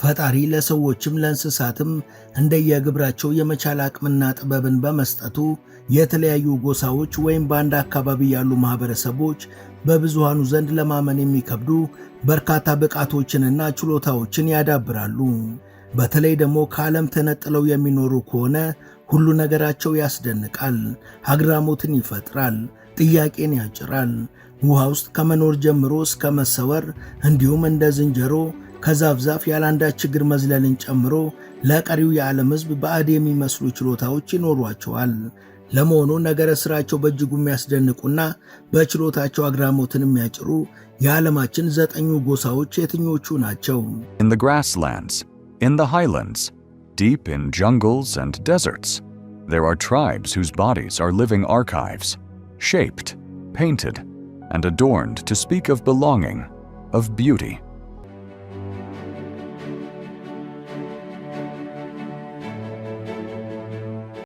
ፈጣሪ ለሰዎችም ለእንስሳትም እንደየግብራቸው የመቻል አቅምና ጥበብን በመስጠቱ የተለያዩ ጎሳዎች ወይም በአንድ አካባቢ ያሉ ማህበረሰቦች በብዙሃኑ ዘንድ ለማመን የሚከብዱ በርካታ ብቃቶችንና ችሎታዎችን ያዳብራሉ። በተለይ ደግሞ ከዓለም ተነጥለው የሚኖሩ ከሆነ ሁሉ ነገራቸው ያስደንቃል፣ አግራሞትን ይፈጥራል፣ ጥያቄን ያጭራል። ውሃ ውስጥ ከመኖር ጀምሮ እስከ መሰወር እንዲሁም እንደ ዝንጀሮ ከዛፍ ዛፍ ያላንዳች ችግር መዝለልን ጨምሮ ለቀሪው የዓለም ሕዝብ ባዕድ የሚመስሉ ችሎታዎች ይኖሯቸዋል። ለመሆኑ ነገረ ሥራቸው በእጅጉ የሚያስደንቁና በችሎታቸው አግራሞትን የሚያጭሩ የዓለማችን 9 ጎሳዎች የትኞቹ ናቸው? In the grasslands, in the highlands, deep in jungles and deserts, there are tribes whose bodies are living archives, shaped, painted, and adorned to speak of belonging, of beauty.